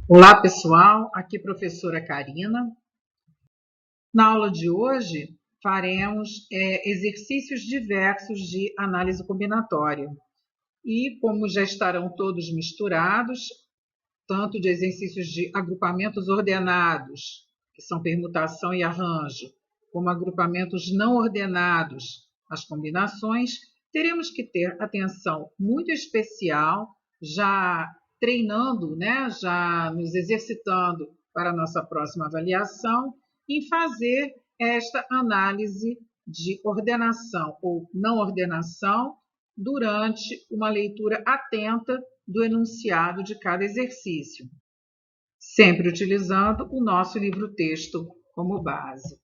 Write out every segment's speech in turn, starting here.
Olá, pessoal. Aqui professora Karina. Na aula de hoje, faremos exercícios diversos de análise combinatória. E como já estarão todos misturados, tanto de exercícios de agrupamentos ordenados, que são permutação e arranjo, como agrupamentos não ordenados, as combinações, teremos que ter atenção muito especial, já treinando, né, já nos exercitando para a nossa próxima avaliação, em fazer esta análise de ordenação ou não ordenação durante uma leitura atenta do enunciado de cada exercício, sempre utilizando o nosso livro-texto como base.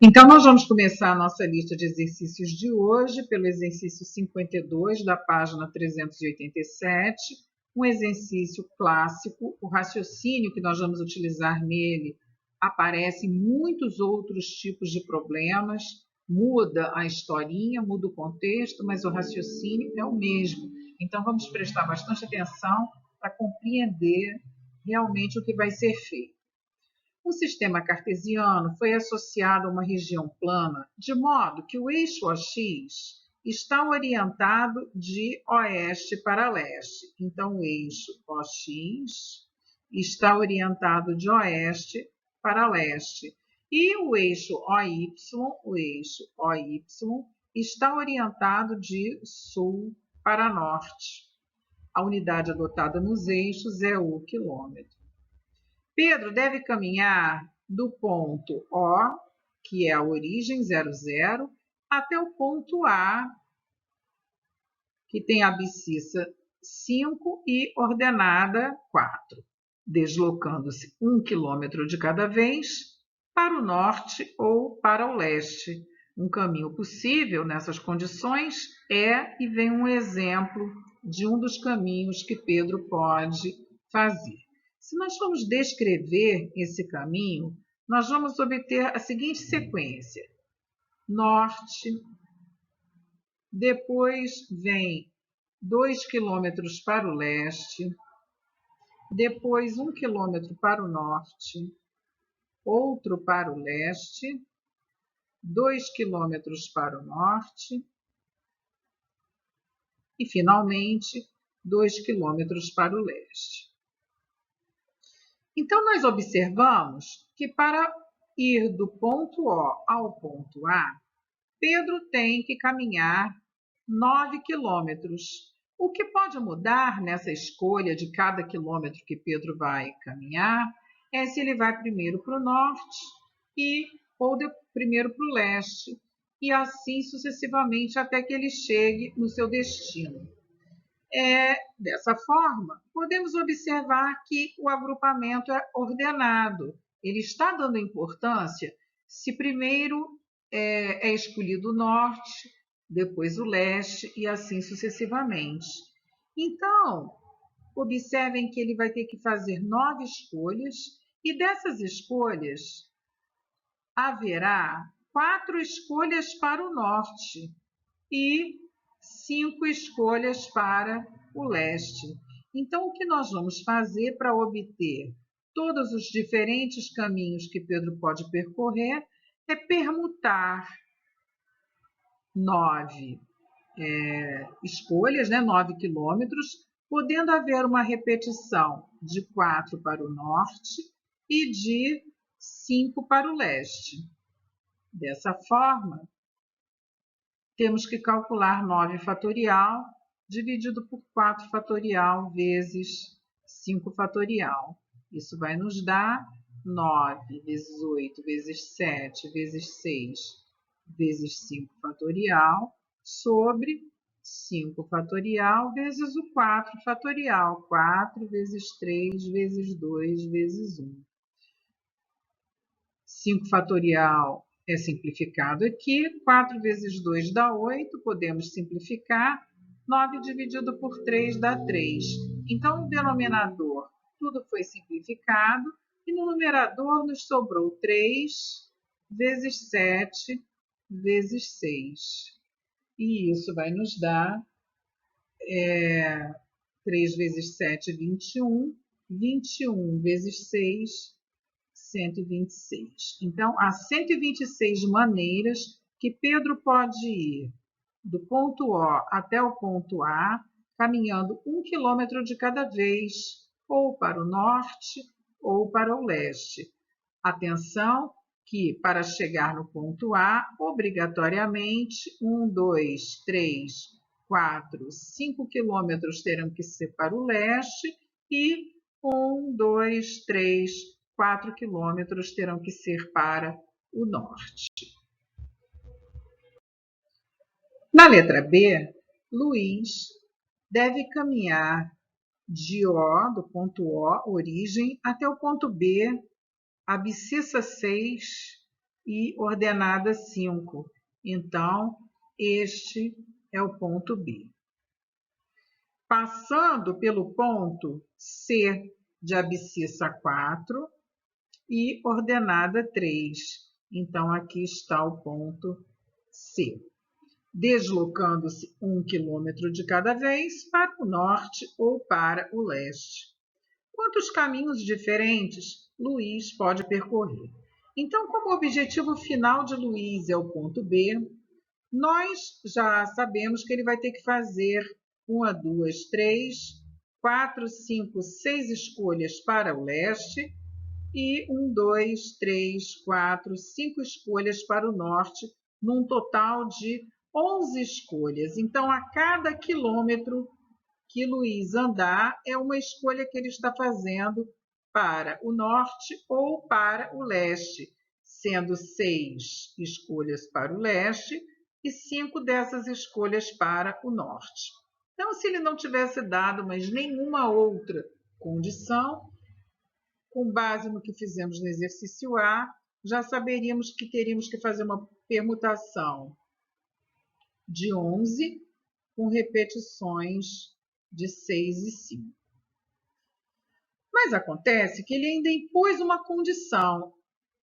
Então, nós vamos começar a nossa lista de exercícios de hoje pelo exercício 52 da página 387, um exercício clássico. O raciocínio que nós vamos utilizar nele aparece em muitos outros tipos de problemas, muda a historinha, muda o contexto, mas o raciocínio é o mesmo. Então, vamos prestar bastante atenção para compreender realmente o que vai ser feito. O sistema cartesiano foi associado a uma região plana, de modo que o eixo OX está orientado de oeste para leste. Então, o eixo OX está orientado de oeste para leste. E o eixo OY está orientado de sul para norte. A unidade adotada nos eixos é o quilômetro. Pedro deve caminhar do ponto O, que é a origem 00, até o ponto A, que tem a abscissa 5 e ordenada 4, deslocando-se 1 quilômetro de cada vez para o norte ou para o leste. Um caminho possível nessas condições e vem um exemplo de um dos caminhos que Pedro pode fazer. Se nós formos descrever esse caminho, nós vamos obter a seguinte sequência: norte, depois vem 2 quilômetros para o leste, depois 1 quilômetro para o norte, outro para o leste, 2 quilômetros para o norte e, finalmente, 2 quilômetros para o leste. Então, nós observamos que para ir do ponto O ao ponto A, Pedro tem que caminhar 9 quilômetros. O que pode mudar nessa escolha de cada quilômetro que Pedro vai caminhar é se ele vai primeiro para o norte ou primeiro para o leste, e assim sucessivamente até que ele chegue no seu destino. Dessa forma, podemos observar que o agrupamento é ordenado. Ele está dando importância se primeiro é escolhido o norte, depois o leste e assim sucessivamente. Então, observem que ele vai ter que fazer 9 escolhas e dessas escolhas haverá 4 escolhas para o norte e 5 escolhas para o leste. Então, o que nós vamos fazer para obter todos os diferentes caminhos que Pedro pode percorrer é permutar 9 escolhas, 9 quilômetros, podendo haver uma repetição de 4 para o norte e de 5 para o leste. Dessa forma, temos que calcular 9 fatorial dividido por 4 fatorial vezes 5 fatorial. Isso vai nos dar 9 vezes 8 vezes 7 vezes 6 vezes 5 fatorial sobre 5 fatorial vezes o 4 fatorial. 4 vezes 3 vezes 2 vezes 1. 5 fatorial é simplificado aqui. 4 vezes 2 dá 8. Podemos simplificar. 9 dividido por 3 dá 3. Então, no denominador, tudo foi simplificado. E no numerador nos sobrou 3 vezes 7 vezes 6. E isso vai nos dar 3 vezes 7, 21. 21 vezes 6, 126. Então, há 126 maneiras que Pedro pode ir do ponto O até o ponto A, caminhando 1 quilômetro de cada vez, ou para o norte ou para o leste. Atenção que, para chegar no ponto A, obrigatoriamente, 1, 2, 3, 4, 5 quilômetros terão que ser para o leste e 1, 2, 3, 4 quilômetros terão que ser para o norte. Na letra B, Luiz deve caminhar de O, do ponto O, origem, até o ponto B, abscissa 6 e ordenada 5. Então, este é o ponto B. Passando pelo ponto C, de abscissa 4 e ordenada 3. Então, aqui está o ponto C. Deslocando-se 1 quilômetro de cada vez para o norte ou para o leste. Quantos caminhos diferentes Luiz pode percorrer? Então, como o objetivo final de Luiz é o ponto B, nós já sabemos que ele vai ter que fazer 1, 2, 3, 4, 5, 6 escolhas para o leste e 1, 2, 3, 4, 5 escolhas para o norte, num total de 11 escolhas. Então, a cada quilômetro que Luiz andar, é uma escolha que ele está fazendo para o norte ou para o leste, sendo 6 escolhas para o leste e 5 dessas escolhas para o norte. Então, se ele não tivesse dado mais nenhuma outra condição, com base no que fizemos no exercício A, já saberíamos que teríamos que fazer uma permutação de 11 com repetições de 6 e 5. Mas acontece que ele ainda impôs uma condição.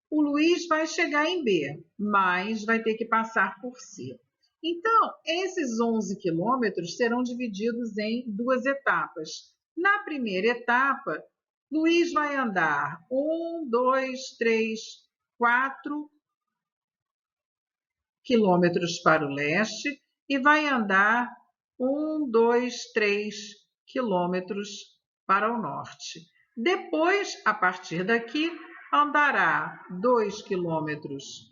O Luiz vai chegar em B, mas vai ter que passar por C. Então, esses 11 quilômetros serão divididos em duas etapas. Na primeira etapa, Luiz vai andar 1, 2, 3, 4 quilômetros para o leste e vai andar 1, 2, 3 quilômetros para o norte. Depois, a partir daqui, andará 2 quilômetros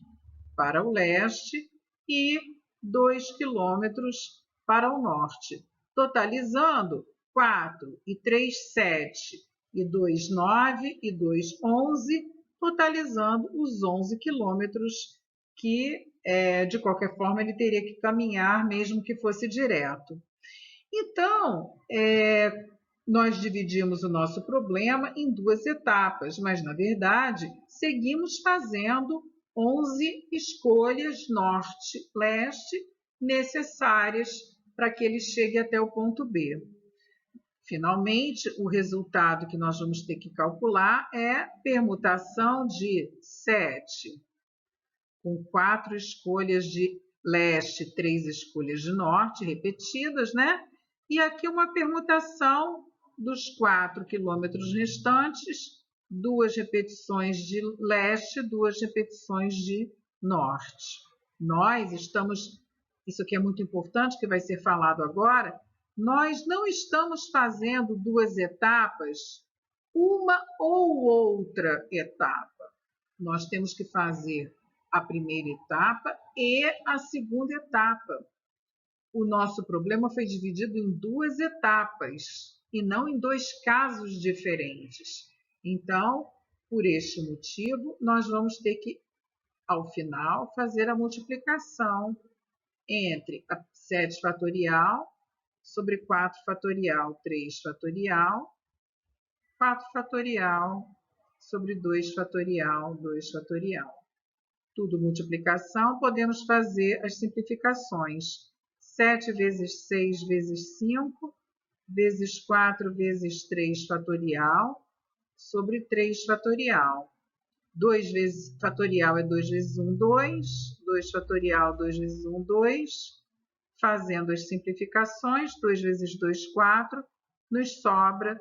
para o leste e 2 quilômetros para o norte, totalizando 4 e 3, 7 e 2, 9 e 2, 11, totalizando os 11 quilômetros que, de qualquer forma, ele teria que caminhar, mesmo que fosse direto. Então, nós dividimos o nosso problema em duas etapas, mas, na verdade, seguimos fazendo 11 escolhas norte-leste necessárias para que ele chegue até o ponto B. Finalmente, o resultado que nós vamos ter que calcular é permutação de 7, com 4 escolhas de leste, 3 escolhas de norte repetidas, né? E aqui uma permutação dos 4 quilômetros restantes, 2 repetições de leste, 2 repetições de norte. Nós estamos, isso aqui é muito importante, que vai ser falado agora, nós não estamos fazendo duas etapas, uma ou outra etapa. Nós temos que fazer a primeira etapa e a segunda etapa. O nosso problema foi dividido em duas etapas e não em dois casos diferentes. Então, por este motivo, nós vamos ter que, ao final, fazer a multiplicação entre a 7 fatorial sobre 4 fatorial, 3 fatorial, 4 fatorial sobre 2 fatorial, 2 fatorial. Tudo multiplicação, podemos fazer as simplificações. 7 vezes 6 vezes 5, vezes 4 vezes 3 fatorial, sobre 3 fatorial. 2 vezes fatorial é 2 vezes 1, 2. 2 fatorial, 2 vezes 1, 2. Fazendo as simplificações, 2 vezes 2, 4. nos sobra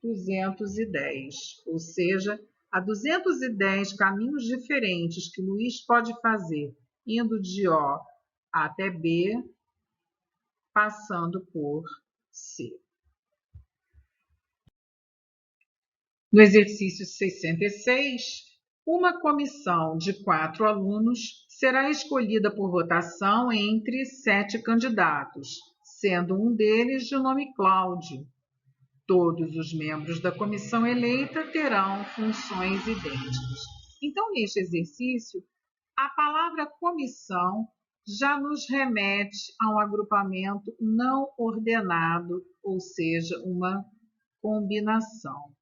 210, ou seja, há 210 caminhos diferentes que Luiz pode fazer, indo de O até B, passando por C. No exercício 66, uma comissão de 4 alunos será escolhida por votação entre 7 candidatos, sendo um deles de nome Cláudio. Todos os membros da comissão eleita terão funções idênticas. Então, neste exercício, a palavra comissão já nos remete a um agrupamento não ordenado, ou seja, uma combinação.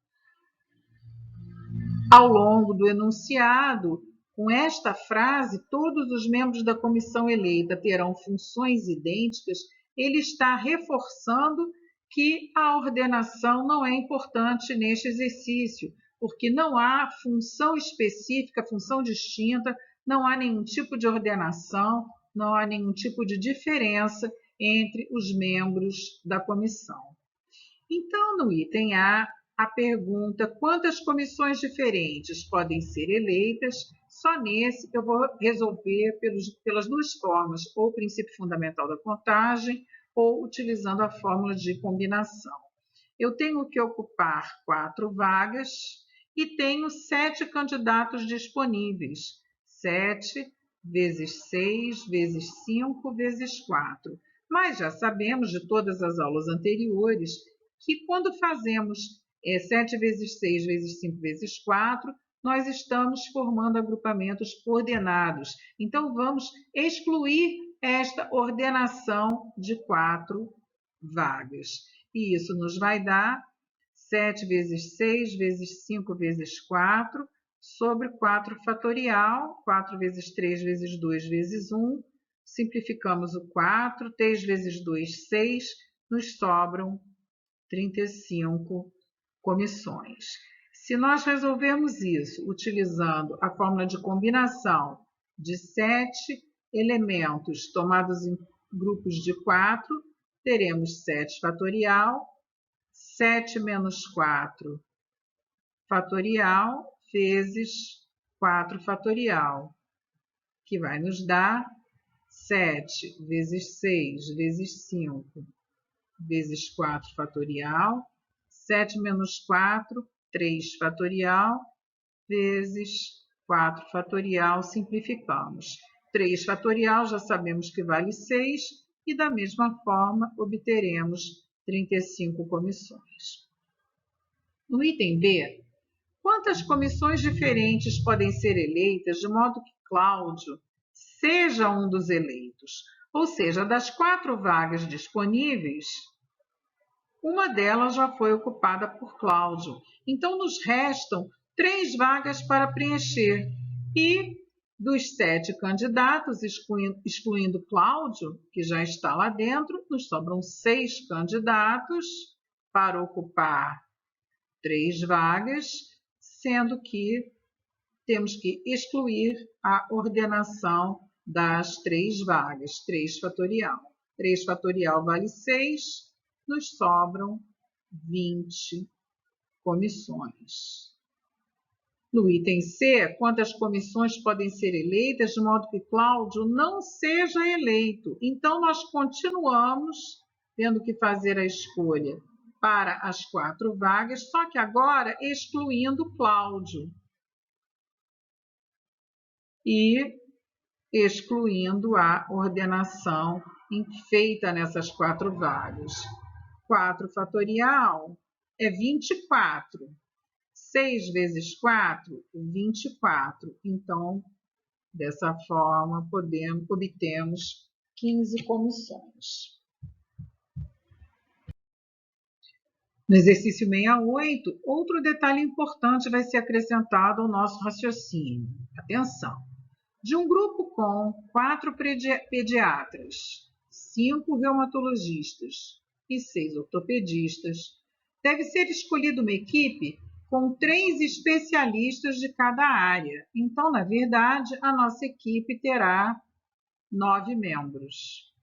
Ao longo do enunciado, com esta frase, todos os membros da comissão eleita terão funções idênticas, ele está reforçando que a ordenação não é importante neste exercício, porque não há função específica, função distinta, não há nenhum tipo de ordenação, não há nenhum tipo de diferença entre os membros da comissão. Então, no item A pergunta quantas comissões diferentes podem ser eleitas. Só nesse eu vou resolver pelas duas formas, ou o princípio fundamental da contagem, ou utilizando a fórmula de combinação. Eu tenho que ocupar 4 vagas e tenho 7 candidatos disponíveis. 7 vezes 6 vezes 5 vezes 4. Mas já sabemos de todas as aulas anteriores que quando fazemos 7 vezes 6 vezes 5 vezes 4, nós estamos formando agrupamentos ordenados. Então, vamos excluir esta ordenação de 4 vagas. E isso nos vai dar 7 vezes 6 vezes 5 vezes 4 sobre 4 fatorial, 4 vezes 3 vezes 2 vezes 1. Simplificamos o 4, 3 vezes 2, 6, nos sobram 35 comissões. Se nós resolvermos isso utilizando a fórmula de combinação de 7 elementos tomados em grupos de 4, teremos 7 fatorial, 7 menos 4 fatorial, vezes 4 fatorial, que vai nos dar 7 vezes 6 vezes 5 vezes 4 fatorial, 7 menos 4, 3 fatorial, vezes 4 fatorial, simplificamos. 3 fatorial já sabemos que vale 6 e da mesma forma obteremos 35 comissões. No item B, quantas comissões diferentes podem ser eleitas de modo que Cláudio seja um dos eleitos? Ou seja, das 4 vagas disponíveis, uma delas já foi ocupada por Cláudio. Então, nos restam 3 vagas para preencher. E dos 7 candidatos, excluindo Cláudio, que já está lá dentro, nos sobram 6 candidatos para ocupar 3 vagas, sendo que temos que excluir a ordenação das 3 vagas, 3 fatorial. 3 fatorial vale 6, nos sobram 20 comissões. No item C, quantas comissões podem ser eleitas de modo que Cláudio não seja eleito? Então, nós continuamos tendo que fazer a escolha para as 4 vagas, só que agora excluindo Cláudio e excluindo a ordenação feita nessas 4 vagas. 4 fatorial é 24. 6 vezes 4, 24. Então, dessa forma, obtemos 15 comissões. No exercício 68, outro detalhe importante vai ser acrescentado ao nosso raciocínio. Atenção! De um grupo com 4 pediatras, 5 reumatologistas e 6 ortopedistas, deve ser escolhida uma equipe com 3 especialistas de cada área. Então, na verdade, a nossa equipe terá 9 membros.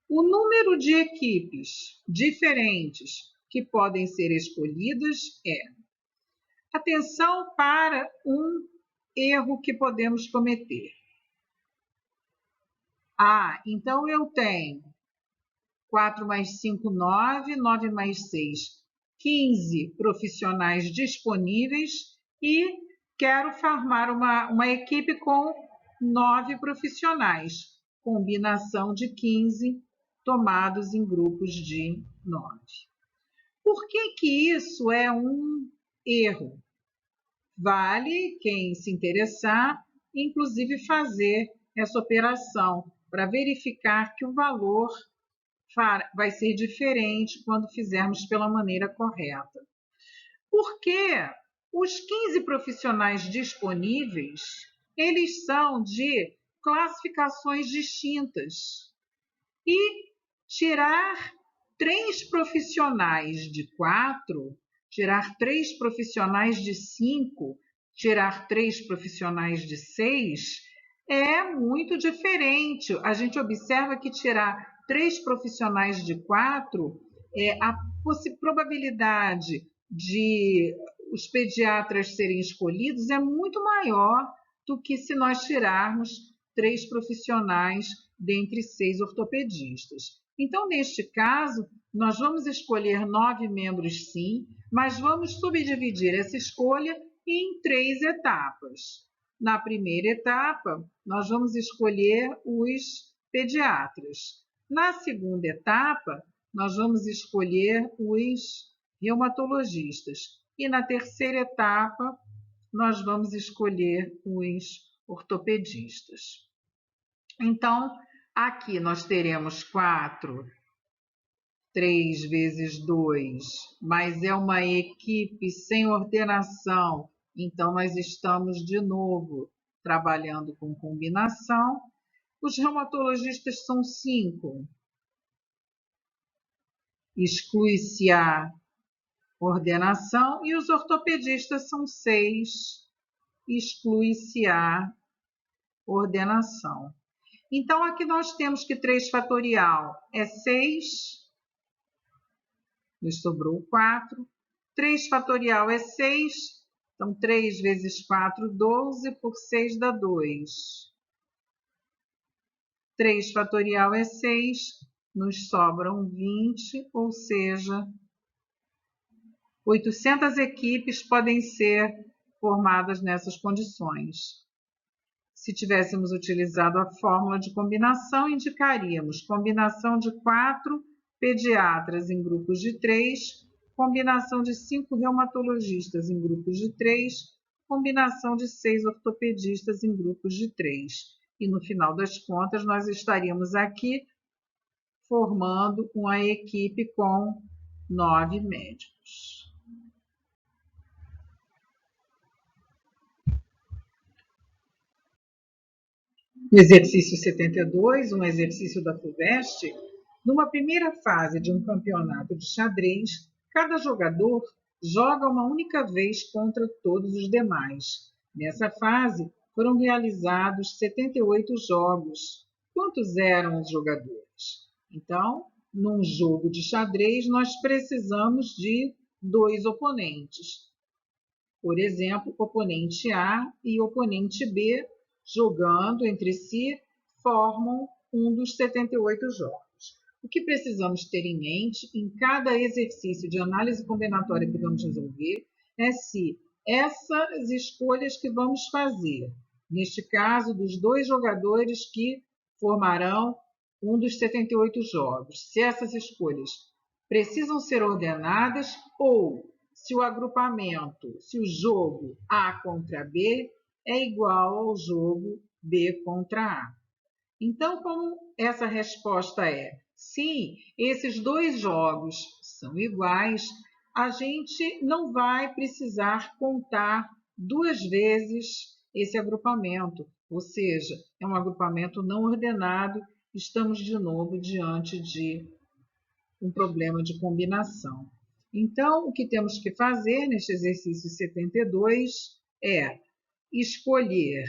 O número de equipes diferentes que podem ser escolhidas é: atenção para um erro que podemos cometer. Então eu tenho 4 mais 5, 9, 9 mais 6, 15 profissionais disponíveis e quero formar uma equipe com 9 profissionais, combinação de 15 tomados em grupos de 9. Por que isso é um erro? Vale quem se interessar, inclusive fazer essa operação para verificar que o valor vai ser diferente quando fizermos pela maneira correta. Porque os 15 profissionais disponíveis, eles são de classificações distintas. E tirar 3 profissionais de 4, tirar 3 profissionais de 5, tirar 3 profissionais de 6 é muito diferente. A gente observa que tirar 3 profissionais de 4, a probabilidade de os pediatras serem escolhidos é muito maior do que se nós tirarmos 3 profissionais dentre 6 ortopedistas. Então, neste caso, nós vamos escolher 9 membros sim, mas vamos subdividir essa escolha em 3 etapas. Na primeira etapa, nós vamos escolher os pediatras. Na segunda etapa, nós vamos escolher os reumatologistas. E na terceira etapa, nós vamos escolher os ortopedistas. Então, aqui nós teremos 4, 3 vezes 2, mas é uma equipe sem ordenação. Então, nós estamos de novo trabalhando com combinação. Os reumatologistas são 5. Exclui-se a ordenação. E os ortopedistas são 6. Exclui-se a ordenação. Então, aqui nós temos que 3 fatorial é 6, nos sobrou 4. 3 fatorial é 6, então 3 vezes 4, 12, por 6 dá 2. 3 fatorial é 6, nos sobram 20, ou seja, 800 equipes podem ser formadas nessas condições. Se tivéssemos utilizado a fórmula de combinação, indicaríamos combinação de 4 pediatras em grupos de 3, combinação de 5 reumatologistas em grupos de 3, combinação de 6 ortopedistas em grupos de 3. E no final das contas, nós estaríamos aqui formando uma equipe com 9 médicos. No exercício 72, um exercício da FUVEST, numa primeira fase de um campeonato de xadrez, cada jogador joga uma única vez contra todos os demais. Nessa fase, foram realizados 78 jogos. Quantos eram os jogadores? Então, num jogo de xadrez, nós precisamos de 2 oponentes. Por exemplo, oponente A e oponente B, jogando entre si, formam um dos 78 jogos. O que precisamos ter em mente em cada exercício de análise combinatória que vamos resolver é se essas escolhas que vamos fazer, neste caso dos 2 jogadores que formarão um dos 78 jogos, se essas escolhas precisam ser ordenadas ou se o agrupamento, se o jogo A contra B é igual ao jogo B contra A. Então, como essa resposta é sim, esses 2 jogos são iguais, a gente não vai precisar contar 2 vezes esse agrupamento, ou seja, é um agrupamento não ordenado, estamos de novo diante de um problema de combinação. Então, o que temos que fazer neste exercício 72 é escolher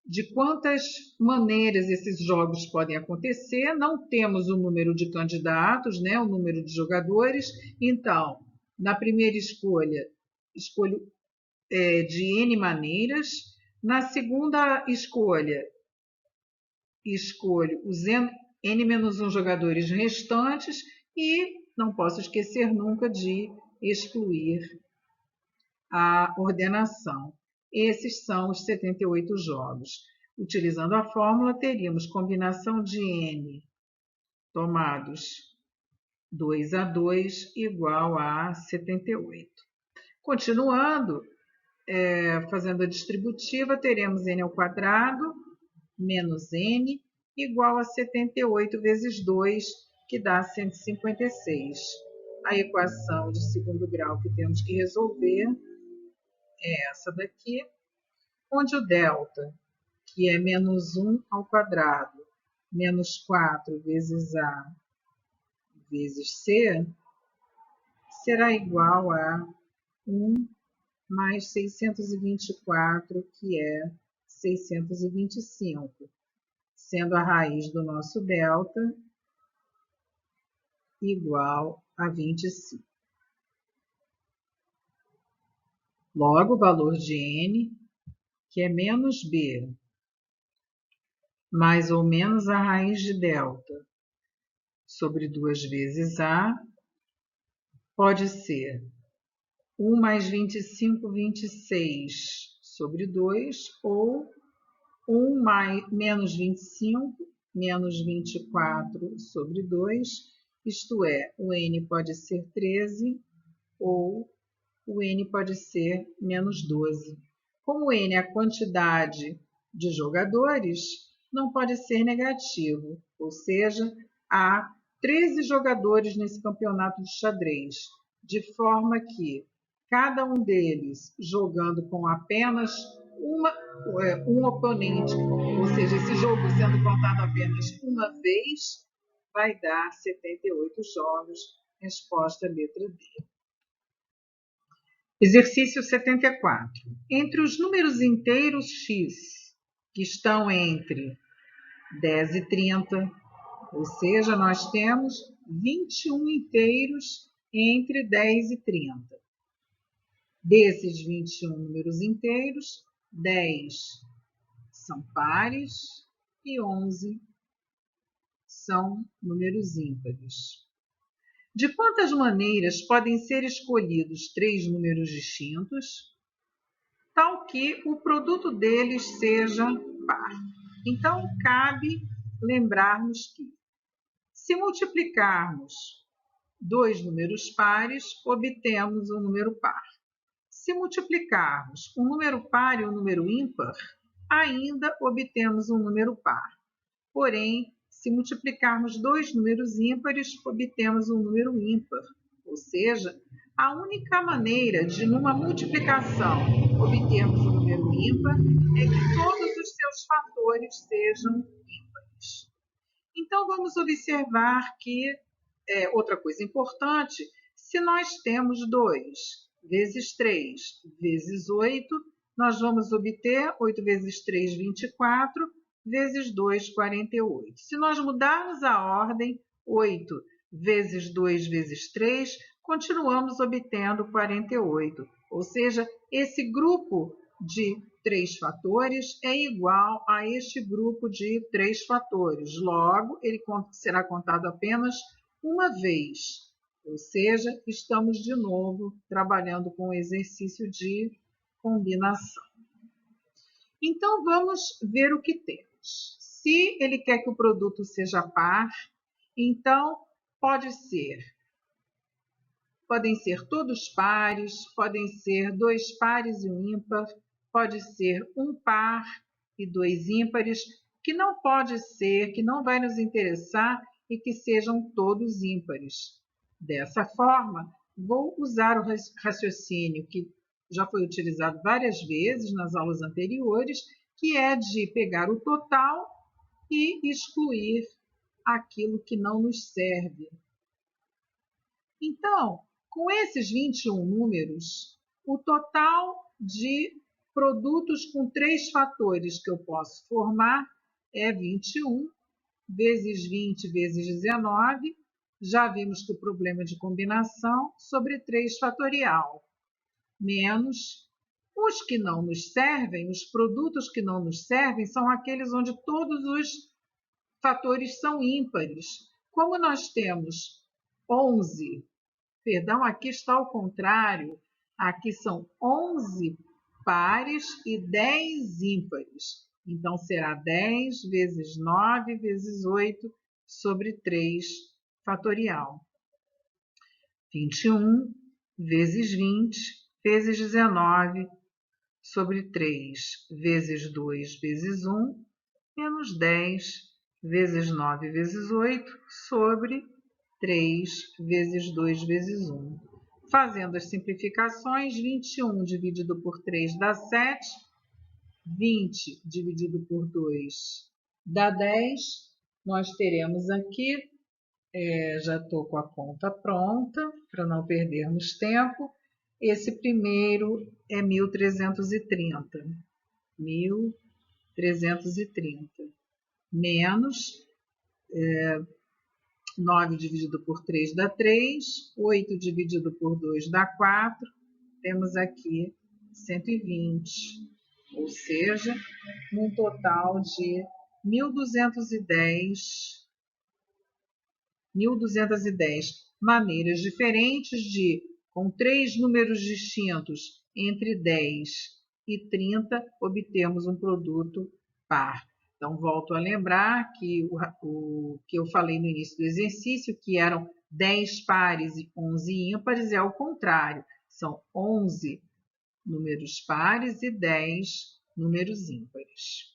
de quantas maneiras esses jogos podem acontecer, não temos o número de candidatos, né, o número de jogadores. Então, na primeira escolha, escolho de N maneiras. Na segunda escolha, escolho os N-1 jogadores restantes e não posso esquecer nunca de excluir a ordenação. Esses são os 78 jogos. Utilizando a fórmula, teríamos combinação de N tomados 2 a 2 igual a 78. Continuando, fazendo a distributiva, teremos n ao quadrado menos n igual a 78 vezes 2, que dá 156. A equação de segundo grau que temos que resolver é essa daqui, onde o delta, que é menos 1 ao quadrado, menos 4 vezes a vezes c, será igual a 1 mais 624, que é 625, sendo a raiz do nosso delta igual a 25. Logo, o valor de n, que é menos b, mais ou menos a raiz de delta sobre 2 vezes a, pode ser 1 mais 25, 26 sobre 2, ou 1 menos 25, menos 24 sobre 2, isto é, o n pode ser 13 ou o n pode ser menos 12. Como n é a quantidade de jogadores, não pode ser negativo, ou seja, há 13 jogadores nesse campeonato de xadrez, de forma que cada um deles jogando com apenas um oponente, ou seja, esse jogo sendo contado apenas uma vez, vai dar 78 jogos. Resposta letra D. Exercício 74. Entre os números inteiros x, que estão entre 10 e 30, ou seja, nós temos 21 inteiros entre 10 e 30. Desses 21 números inteiros, 10 são pares e 11 são números ímpares. De quantas maneiras podem ser escolhidos 3 números distintos, tal que o produto deles seja par? Então, cabe lembrarmos que, se multiplicarmos 2 números pares, obtemos um número par. Se multiplicarmos um número par e um número ímpar, ainda obtemos um número par. Porém, se multiplicarmos 2 números ímpares, obtemos um número ímpar. Ou seja, a única maneira de, numa multiplicação, obtermos um número ímpar é que todos os seus fatores sejam ímpares. Então, vamos observar que, outra coisa importante, se nós temos 2 vezes 3 vezes 8, nós vamos obter 8 vezes 3, 24, vezes 2, 48. Se nós mudarmos a ordem, 8 vezes 2 vezes 3, continuamos obtendo 48. Ou seja, esse grupo de 3 fatores é igual a este grupo de 3 fatores. Logo, ele será contado apenas uma vez. Ou seja, estamos de novo trabalhando com o exercício de combinação. Então, vamos ver o que temos. Se ele quer que o produto seja par, então podem ser todos pares, podem ser 2 pares e um ímpar, pode ser um par e 2 ímpares, que não pode ser, que não vai nos interessar e que sejam todos ímpares. Dessa forma, vou usar o raciocínio que já foi utilizado várias vezes nas aulas anteriores, que é de pegar o total e excluir aquilo que não nos serve. Então, com esses 21 números, o total de produtos com 3 fatores que eu posso formar é 21 vezes 20 vezes 19. Já vimos que o problema de combinação sobre 3 fatorial, menos os que não nos servem, os produtos que não nos servem são aqueles onde todos os fatores são ímpares. Como nós temos 11, perdão, aqui está ao contrário, aqui são 11 pares e 10 ímpares. Então, será 10 vezes 9 vezes 8 sobre 3 fatorial. 21 vezes 20 vezes 19 sobre 3 vezes 2 vezes 1, menos 10 vezes 9 vezes 8 sobre 3 vezes 2 vezes 1. Fazendo as simplificações, 21 dividido por 3 dá 7, 20 dividido por 2 dá 10. Nós teremos aqui, já estou com a conta pronta, para não perdermos tempo. Esse primeiro é 1330. 1330. Menos 9 dividido por 3 dá 3, 8 dividido por 2 dá 4, temos aqui 120, ou seja, um total de 1.210 maneiras diferentes de, com 3 números distintos entre 10 e 30, obtermos um produto par. Então, volto a lembrar que o que eu falei no início do exercício, que eram 10 pares e 11 ímpares, é o contrário. São 11 números pares e 10 números ímpares.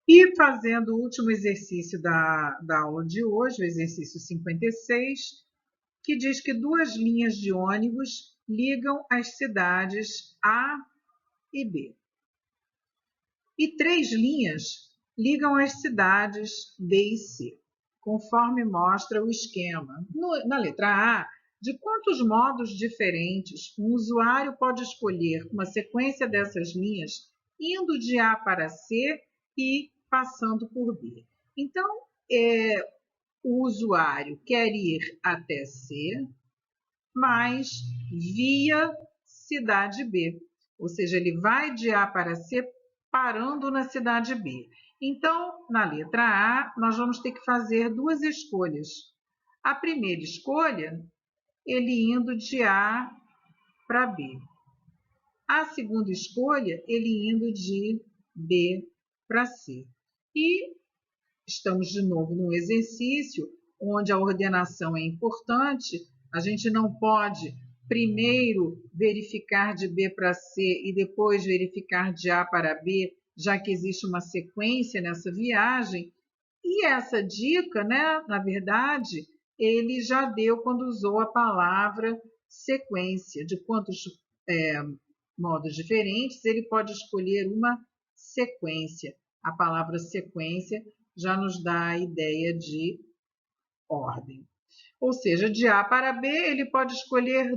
E fazendo o último exercício da aula de hoje, o exercício 56, que diz que 2 linhas de ônibus ligam as cidades A e B. E 3 linhas ligam as cidades B e C, conforme mostra o esquema. Na letra A, de quantos modos diferentes um usuário pode escolher uma sequência dessas linhas, indo de A para C e passando por B? Então, o usuário quer ir até C, mas via cidade B. Ou seja, ele vai de A para C parando na cidade B. Então, na letra A, nós vamos ter que fazer 2 escolhas. A primeira escolha, ele indo de A para B. A segunda escolha, ele indo de B para C. E estamos de novo num exercício onde a ordenação é importante. A gente não pode primeiro verificar de B para C e depois verificar de A para B, já que existe uma sequência nessa viagem. E essa dica, né, na verdade, ele já deu quando usou a palavra sequência. De quantos modos diferentes, ele pode escolher uma sequência. A palavra sequência já nos dá a ideia de ordem. Ou seja, de A para B, ele pode escolher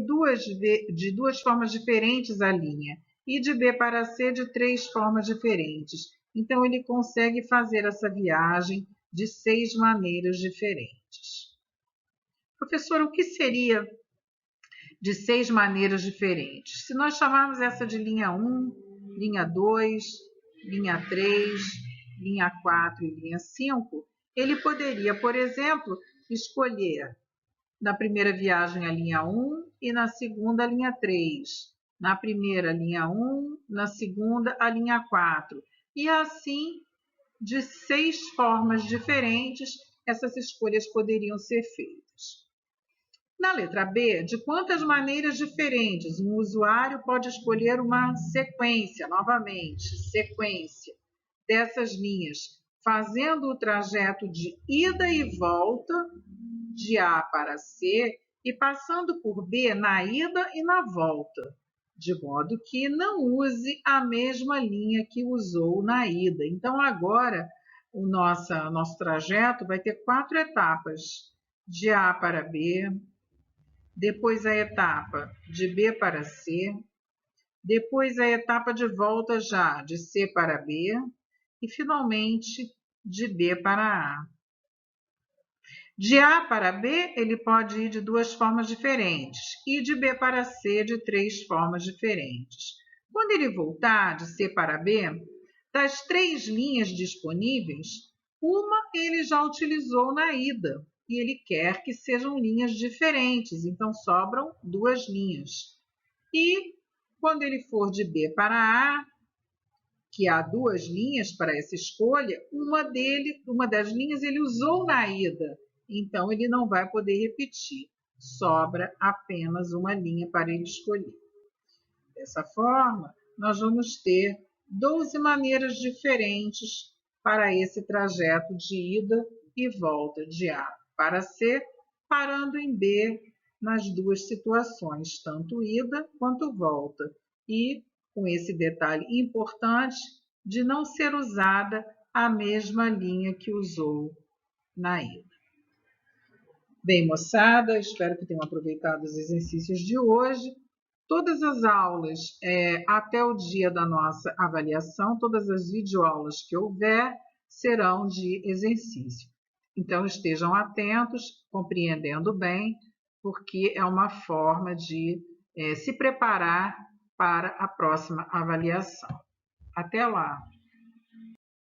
de 2 formas diferentes a linha, e de B para C de 3 formas diferentes. Então, ele consegue fazer essa viagem de 6 maneiras diferentes. Professor, o que seria de 6 maneiras diferentes? Se nós chamarmos essa de linha 1, linha 2, linha 3, linha 4 e linha 5, ele poderia, por exemplo, escolher na primeira viagem a linha 1 e na segunda a linha 3. Na primeira a linha 1, na segunda a linha 4. E assim, de 6 formas diferentes, essas escolhas poderiam ser feitas. Na letra B, de quantas maneiras diferentes um usuário pode escolher uma sequência, novamente, sequência dessas linhas, fazendo o trajeto de ida e volta de A para C e passando por B na ida e na volta, de modo que não use a mesma linha que usou na ida. Então, agora, o nosso trajeto vai ter 4 etapas, de A para B, depois a etapa de B para C, depois a etapa de volta já de C para B e, finalmente, de B para A. De A para B, ele pode ir de duas formas diferentes e de B para C de três formas diferentes. Quando ele voltar de C para B, das três linhas disponíveis, uma ele já utilizou na ida e ele quer que sejam linhas diferentes, então sobram duas linhas. E quando ele for de B para A, que há duas linhas para essa escolha, uma das linhas ele usou na ida, então ele não vai poder repetir. Sobra apenas uma linha para ele escolher. Dessa forma, nós vamos ter 12 maneiras diferentes para esse trajeto de ida e volta de A para C, parando em B nas duas situações, tanto ida quanto volta, e com esse detalhe importante de não ser usada a mesma linha que usou na ida. Bem, moçada, espero que tenham aproveitado os exercícios de hoje. Todas as aulas, até o dia da nossa avaliação, todas as videoaulas que houver, serão de exercício. Então, estejam atentos, compreendendo bem, porque é uma forma de se preparar para a próxima avaliação. Até lá!